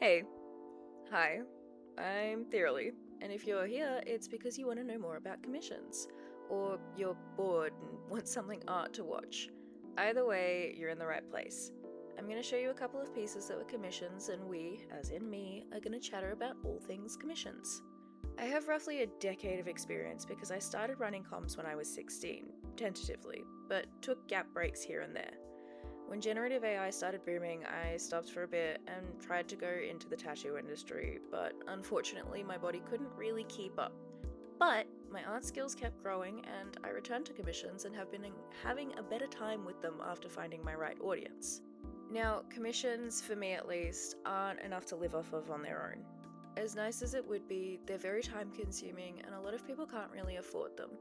Hey, hi, I'm Thierry, and if you're here, it's because you want to know more about commissions, or you're bored and want something art to watch. Either way, you're in the right place. I'm going to show you a couple of pieces that were commissions, and we, as in me, are going to chatter about all things commissions. I have roughly a decade of experience because I started running comms when I was 16, tentatively, but took gap breaks here and there. When generative AI started booming, I stopped for a bit and tried to go into the tattoo industry, but unfortunately my body couldn't really keep up. But my art skills kept growing and I returned to commissions and have been having a better time with them after finding my right audience. Now, commissions, for me at least, aren't enough to live off of on their own. As nice as it would be, they're very time consuming and a lot of people can't really afford them.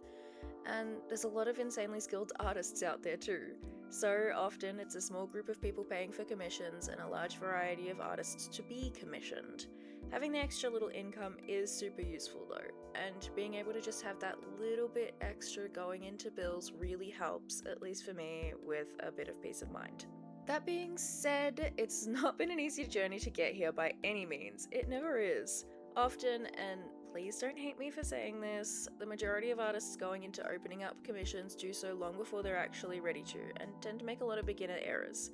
And there's a lot of insanely skilled artists out there too. So often it's a small group of people paying for commissions and a large variety of artists to be commissioned. Having the extra little income is super useful though, and being able to just have that little bit extra going into bills really helps, at least for me, with a bit of peace of mind. That being said, it's not been an easy journey to get here by any means. It never is. Often, and please don't hate me for saying this, the majority of artists going into opening up commissions do so long before they're actually ready to, and tend to make a lot of beginner errors.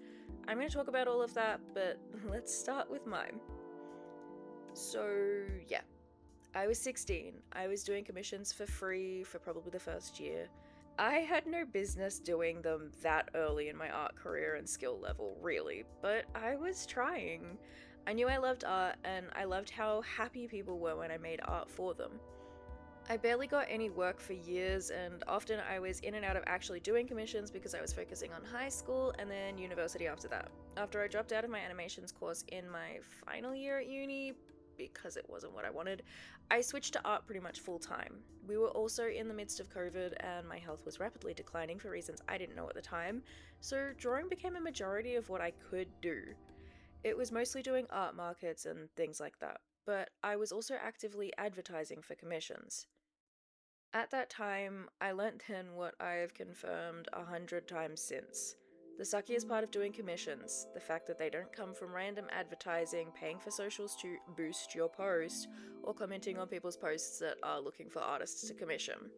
I'm going to talk about all of that, but let's start with mine. So, yeah, I was 16. I was doing commissions for free for probably the first year. I had no business doing them that early in my art career and skill level, really, but I was trying. I knew I loved art, and I loved how happy people were when I made art for them. I barely got any work for years, and often I was in and out of actually doing commissions because I was focusing on high school and then university after that. After I dropped out of my animations course in my final year at uni, because it wasn't what I wanted, I switched to art pretty much full time. We were also in the midst of COVID, and my health was rapidly declining for reasons I didn't know at the time, so drawing became a majority of what I could do. It was mostly doing art markets and things like that, but I was also actively advertising for commissions. At that time, I learnt then what I have confirmed 100 times since. The suckiest part of doing commissions, the fact that they don't come from random advertising, paying for socials to boost your post, or commenting on people's posts that are looking for artists to commission.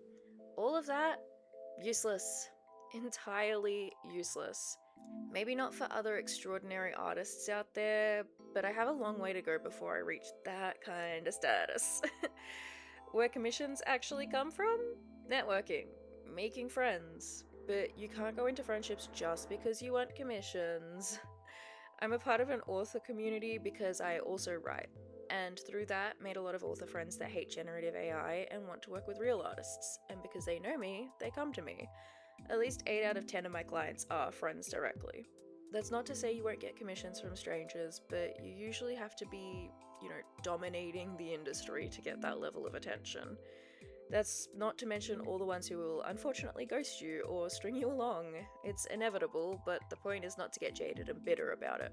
All of that, useless. Entirely useless. Maybe not for other extraordinary artists out there, but I have a long way to go before I reach that kind of status. Where commissions actually come from? Networking, making friends. But you can't go into friendships just because you want commissions. I'm a part of an author community because I also write, and through that made a lot of author friends that hate generative AI and want to work with real artists, and because they know me, they come to me. At least 8 out of 10 of my clients are friends directly. That's not to say you won't get commissions from strangers, but you usually have to be, dominating the industry to get that level of attention. That's not to mention all the ones who will unfortunately ghost you or string you along. It's inevitable, but the point is not to get jaded and bitter about it.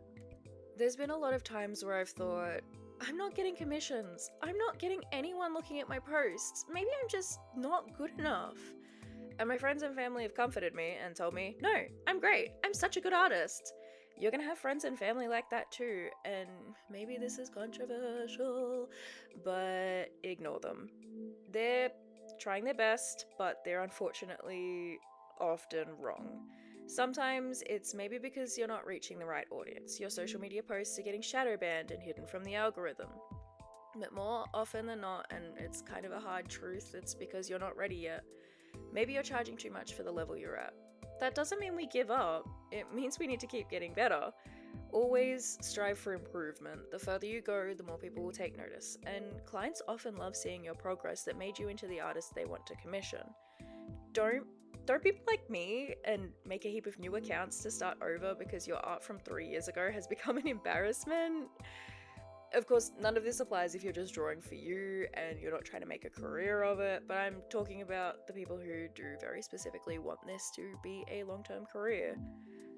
There's been a lot of times where I've thought, I'm not getting commissions. I'm not getting anyone looking at my posts. Maybe I'm just not good enough. And my friends and family have comforted me and told me, no, I'm great. I'm such a good artist. You're gonna have friends and family like that too. And maybe this is controversial, but ignore them. They're trying their best, but they're unfortunately often wrong. Sometimes it's maybe because you're not reaching the right audience. Your social media posts are getting shadow banned and hidden from the algorithm. But more often than not, and it's kind of a hard truth, it's because you're not ready yet. Maybe you're charging too much for the level you're at. That doesn't mean we give up, it means we need to keep getting better. Always strive for improvement. The further you go, the more people will take notice, and clients often love seeing your progress that made you into the artist they want to commission. Don't be like me and make a heap of new accounts to start over because your art from 3 years ago has become an embarrassment. Of course, none of this applies if you're just drawing for you and you're not trying to make a career of it, but I'm talking about the people who do very specifically want this to be a long-term career.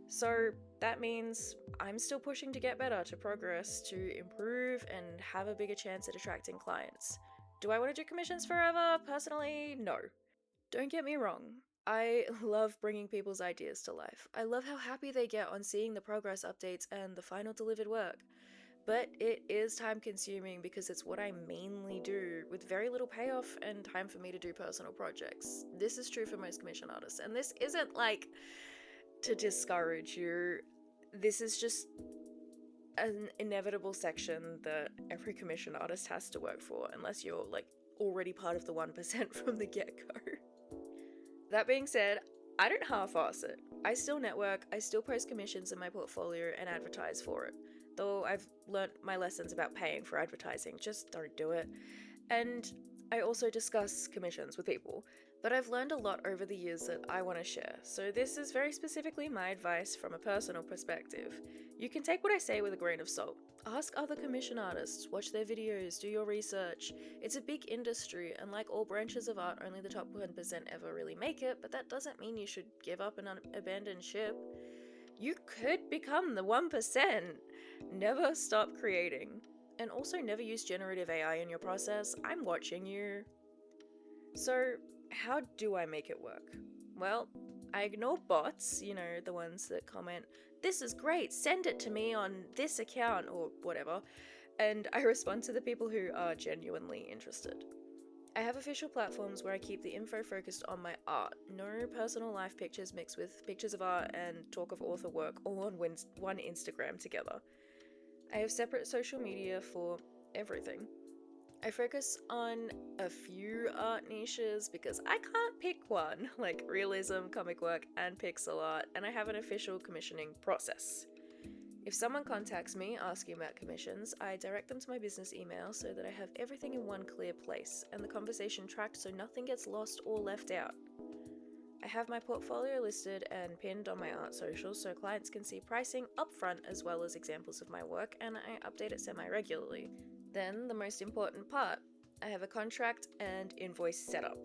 So that means I'm still pushing to get better, to progress, to improve, and have a bigger chance at attracting clients. Do I want to do commissions forever? Personally, no. Don't get me wrong. I love bringing people's ideas to life. I love how happy they get on seeing the progress updates and the final delivered work. but it is time consuming because it's what I mainly do with very little payoff and time for me to do personal projects. This is true for most commission artists, and this isn't like to discourage you. This is just an inevitable section that every commission artist has to work for, unless you're like already part of the 1% from the get-go. That being said, I don't half-ass it. I still network, I still post commissions in my portfolio and advertise for it. Though I've learnt my lessons about paying for advertising, just don't do it. And I also discuss commissions with people, but I've learned a lot over the years that I want to share, so this is very specifically my advice from a personal perspective. You can take what I say with a grain of salt. Ask other commission artists, watch their videos, do your research. It's a big industry, and like all branches of art, only the top 1% ever really make it, but that doesn't mean you should give up and abandon ship. You could become the 1%. Never stop creating. And also never use generative AI in your process. I'm watching you. So, how do I make it work? Well, I ignore bots, the ones that comment, "This is great, send it to me on this account," or whatever, and I respond to the people who are genuinely interested. I have official platforms where I keep the info focused on my art. No personal life pictures mixed with pictures of art and talk of author work all on one Instagram together. I have separate social media for everything. I focus on a few art niches because I can't pick one, like realism, comic work, and pixel art, and I have an official commissioning process. If someone contacts me asking about commissions, I direct them to my business email so that I have everything in one clear place and the conversation tracked so nothing gets lost or left out. I have my portfolio listed and pinned on my art socials so clients can see pricing upfront as well as examples of my work, and I update it semi-regularly. Then, the most important part, I have a contract and invoice setup.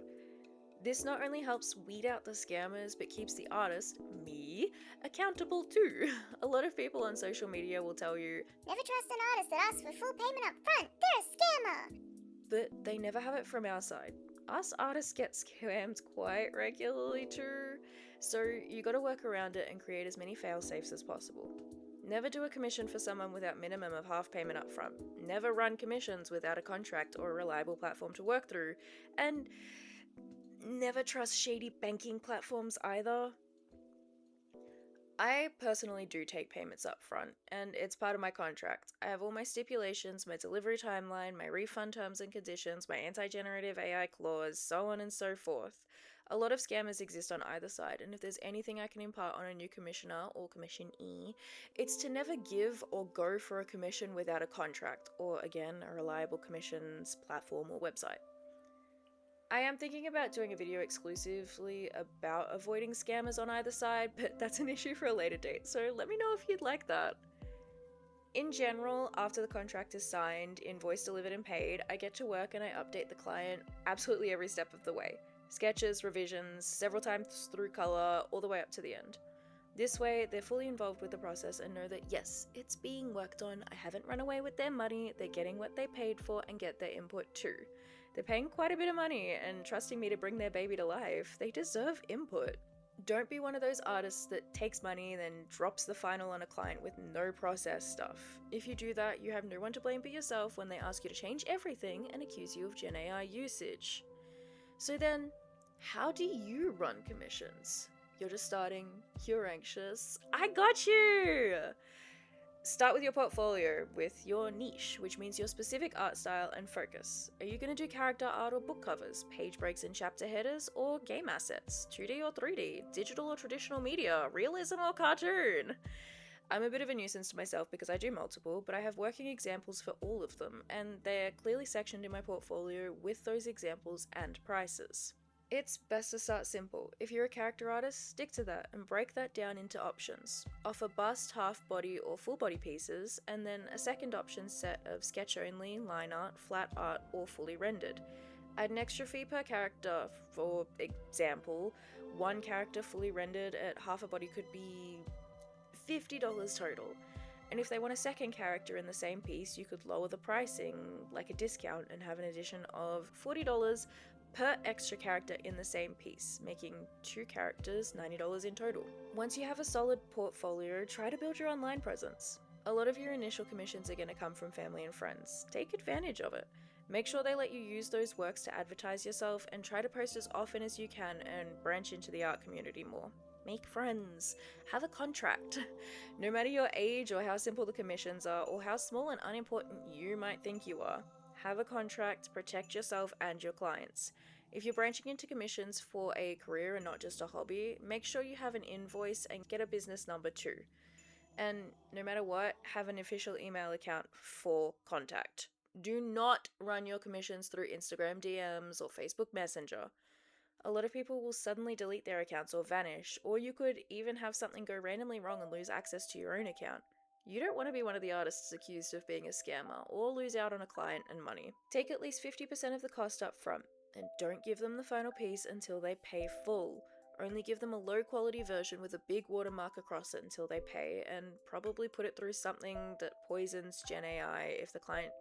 This not only helps weed out the scammers, but keeps the artist, me, accountable too. A lot of people on social media will tell you, "Never trust an artist that asks for full payment up front, they're a scammer!" But they never have it from our side. Us artists get scammed quite regularly too, so you gotta work around it and create as many fail-safes as possible. Never do a commission for someone without minimum of half payment up front. Never run commissions without a contract or a reliable platform to work through. And never trust shady banking platforms either. I personally do take payments up front, and it's part of my contract. I have all my stipulations, my delivery timeline, my refund terms and conditions, my anti-generative AI clause, so on and so forth. A lot of scammers exist on either side, and if there's anything I can impart on a new commissioner or commissionee, it's to never give or go for a commission without a contract, or again, a reliable commissions platform or website. I am thinking about doing a video exclusively about avoiding scammers on either side, but that's an issue for a later date, so let me know if you'd like that. In general, after the contract is signed, invoice delivered and paid, I get to work and I update the client absolutely every step of the way. Sketches, revisions, several times through color, all the way up to the end. This way, they're fully involved with the process and know that yes, it's being worked on, I haven't run away with their money, they're getting what they paid for and get their input too. They're paying quite a bit of money and trusting me to bring their baby to life. They deserve input. Don't be one of those artists that takes money then drops the final on a client with no process stuff. If you do that, you have no one to blame but yourself when they ask you to change everything and accuse you of Gen AI usage. So then, how do you run commissions? You're just starting, you're anxious. I got you! Start with your portfolio, with your niche, which means your specific art style and focus. Are you going to do character art or book covers, page breaks and chapter headers, or game assets, 2D or 3D, digital or traditional media, realism or cartoon? I'm a bit of a nuisance to myself because I do multiple, but I have working examples for all of them, and they're clearly sectioned in my portfolio with those examples and prices. It's best to start simple. If you're a character artist, stick to that and break that down into options. Offer bust, half body, or full body pieces, and then a second option set of sketch only, line art, flat art, or fully rendered. Add an extra fee per character. For example, one character fully rendered at half a body could be $50 total. And if they want a second character in the same piece, you could lower the pricing, like a discount, and have an addition of $40 per extra character in the same piece, making 2 characters $90 in total. Once you have a solid portfolio, try to build your online presence. A lot of your initial commissions are going to come from family and friends. Take advantage of it. Make sure they let you use those works to advertise yourself, and try to post as often as you can and branch into the art community more. Make friends. Have a contract. No matter your age or how simple the commissions are, or how small and unimportant you might think you are, have a contract, protect yourself and your clients. If you're branching into commissions for a career and not just a hobby, make sure you have an invoice and get a business number too. And no matter what, have an official email account for contact. Do not run your commissions through Instagram DMs or Facebook Messenger. A lot of people will suddenly delete their accounts or vanish, or you could even have something go randomly wrong and lose access to your own account. You don't want to be one of the artists accused of being a scammer, or lose out on a client and money. Take at least 50% of the cost up front, and don't give them the final piece until they pay full. Only give them a low quality version with a big watermark across it until they pay, and probably put it through something that poisons Gen AI if the client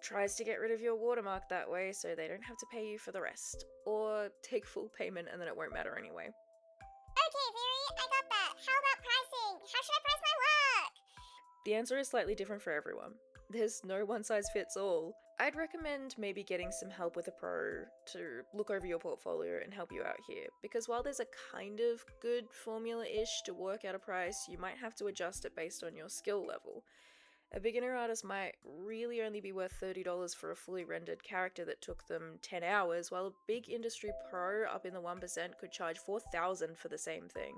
tries to get rid of your watermark that way, so they don't have to pay you for the rest. Or take full payment and then it won't matter anyway. Okay, Theory, I got that. How about pricing? How should I price my work? The answer is slightly different for everyone. There's no one size fits all. I'd recommend maybe getting some help with a pro to look over your portfolio and help you out here, because while there's a kind of good formula-ish to work out a price, you might have to adjust it based on your skill level. A beginner artist might really only be worth $30 for a fully rendered character that took them 10 hours, while a big industry pro up in the 1% could charge $4,000 for the same thing.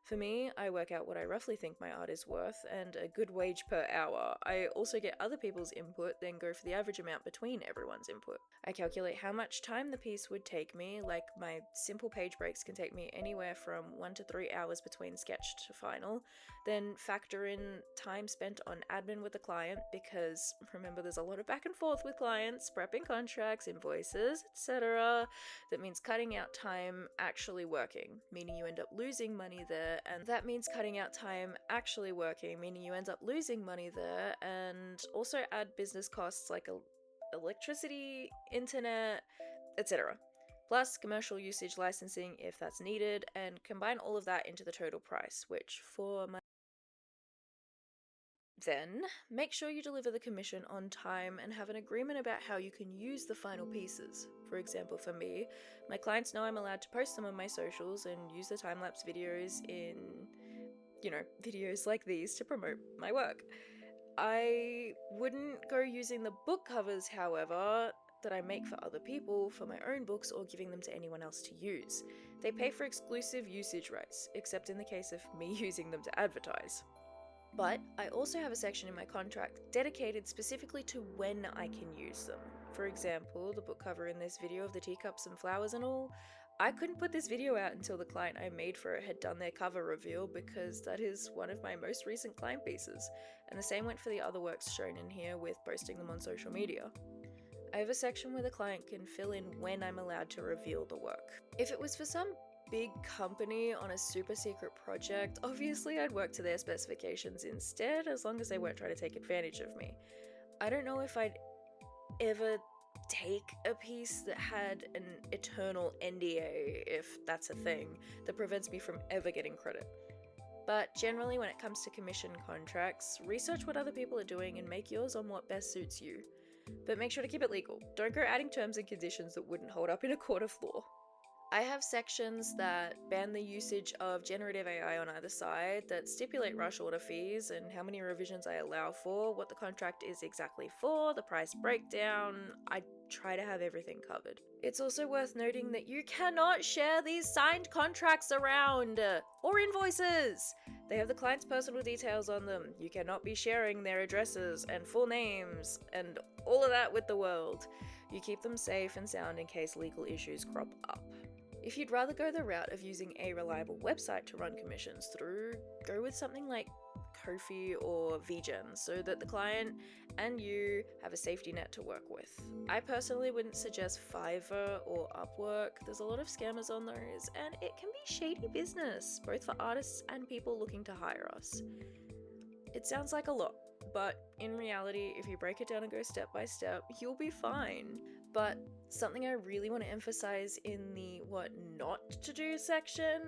For me, I work out what I roughly think my art is worth, and a good wage per hour. I also get other people's input, then go for the average amount between everyone's input. I calculate how much time the piece would take me, like my simple page breaks can take me anywhere from 1 to 3 hours between sketch to final, then factor in time spent on admin with the client, because remember there's a lot of back and forth with clients, prepping contracts, invoices, etc. That means cutting out time actually working, meaning you end up losing money there, and that means cutting out time actually working, meaning you end up losing money there, and also add business costs like electricity, internet, etc. Plus commercial usage licensing if that's needed, and combine all of that into the total price, which for my then, make sure you deliver the commission on time and have an agreement about how you can use the final pieces. For example, for me, my clients know I'm allowed to post them on my socials and use the time-lapse videos in, videos like these to promote my work. I wouldn't go using the book covers, however, that I make for other people for my own books or giving them to anyone else to use. They pay for exclusive usage rights, except in the case of me using them to advertise. But I also have a section in my contract dedicated specifically to when I can use them. For example, the book cover in this video of the teacups and flowers and all, I couldn't put this video out until the client I made for it had done their cover reveal, because that is one of my most recent client pieces, and the same went for the other works shown in here with posting them on social media. I have a section where the client can fill in when I'm allowed to reveal the work. If it was for some big company on a super secret project, obviously I'd work to their specifications instead, as long as they weren't trying to take advantage of me. I don't know if I'd ever take a piece that had an eternal NDA, if that's a thing, that prevents me from ever getting credit. But generally, when it comes to commission contracts, research what other people are doing and make yours on what best suits you. But make sure to keep it legal. Don't go adding terms and conditions that wouldn't hold up in a court of law. I have sections that ban the usage of generative AI on either side, that stipulate rush order fees and how many revisions I allow for, what the contract is exactly for, the price breakdown. I try to have everything covered. It's also worth noting that you cannot share these signed contracts around, or invoices. They have the client's personal details on them. You cannot be sharing their addresses and full names and all of that with the world. You keep them safe and sound in case legal issues crop up. If you'd rather go the route of using a reliable website to run commissions through, go with something like Ko-fi or VGen, so that the client and you have a safety net to work with. I personally wouldn't suggest Fiverr or Upwork. There's a lot of scammers on those, and it can be shady business, both for artists and people looking to hire us. It sounds like a lot, but in reality, if you break it down and go step by step, you'll be fine. But something I really want to emphasize in the what not to do section,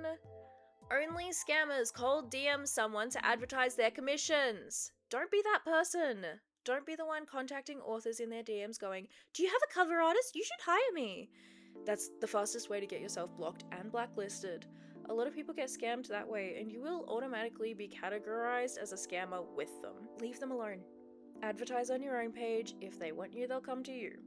Only scammers cold DM someone to advertise their commissions. Don't be that person. Don't be the one contacting authors in their DMs going, "Do you have a cover artist? You should hire me." That's the fastest way to get yourself blocked and blacklisted. A lot of people get scammed that way, and you will automatically be categorized as a scammer with them. Leave them alone. Advertise on your own page. If they want you, they'll come to you.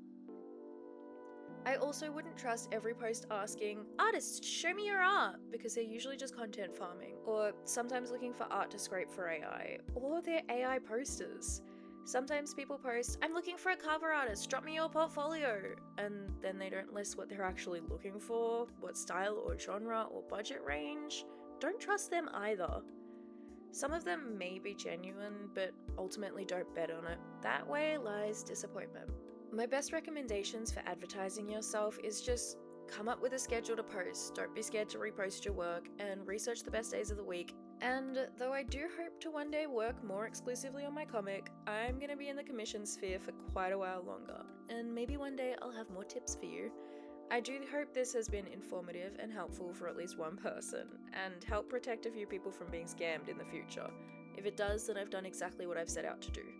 I also wouldn't trust every post asking, "Artists, show me your art," because they're usually just content farming, or sometimes looking for art to scrape for AI, or they're AI posters. Sometimes people post, "I'm looking for a cover artist, drop me your portfolio," and then they don't list what they're actually looking for, what style or genre or budget range. Don't trust them either. Some of them may be genuine, but ultimately don't bet on it. That way lies disappointment. My best recommendations for advertising yourself is just come up with a schedule to post, don't be scared to repost your work, and research the best days of the week. And though I do hope to one day work more exclusively on my comic, I'm going to be in the commission sphere for quite a while longer, and maybe one day I'll have more tips for you. I do hope this has been informative and helpful for at least one person, and help protect a few people from being scammed in the future. If it does, then I've done exactly what I've set out to do.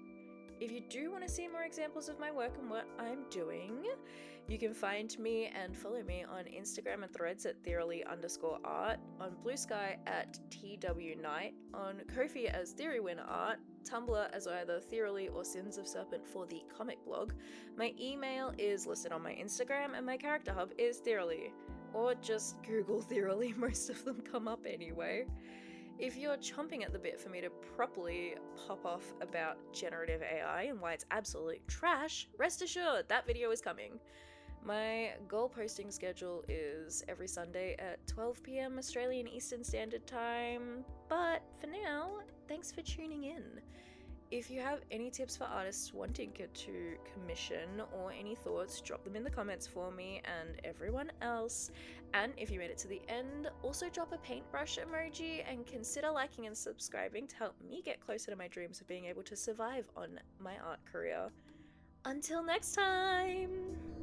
If you do want to see more examples of my work and what I'm doing, you can find me and follow me on Instagram and Threads at Theoryly_art, on Blue Sky at TWKnight, on Ko-fi as TheoryWinArt, Tumblr as either Theoryly or Sins of Serpent for the comic blog. My email is listed on my Instagram, and my character hub is Theoryly. Or just Google Theoryly, most of them come up anyway. If you're chomping at the bit for me to properly pop off about generative AI and why it's absolute trash, rest assured that video is coming. My goal posting schedule is every Sunday at 12 PM Australian Eastern Standard Time, but for now, thanks for tuning in. If you have any tips for artists wanting to commission or any thoughts, drop them in the comments for me and everyone else. And if you made it to the end, also drop a paintbrush emoji and consider liking and subscribing to help me get closer to my dreams of being able to survive on my art career. Until next time!